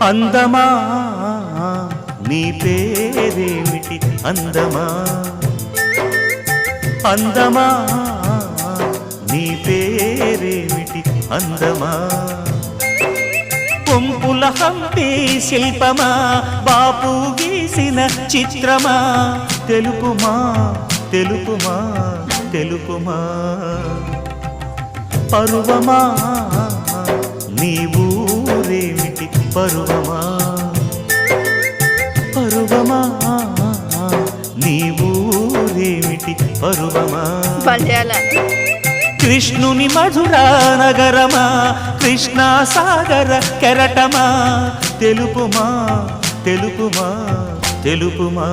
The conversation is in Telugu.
అందమా నీ పేరేమిటి అందమా అందమా నీ పేరేమిటి అందమా పొంపుల హంపి శిల్పమా బాపు గీసిన చిత్రమా తెలుపుమా తెలుపుమా తెలుపుమా పరువమా నీ ఊరేమిటి పరువమా పరువమా నీ ఊరేమిటి పరువమా కృష్ణుని మధురా నగరమా కృష్ణా సాగర కెరటమా తెలుపుమా తెలుపుమా తెలుపుమా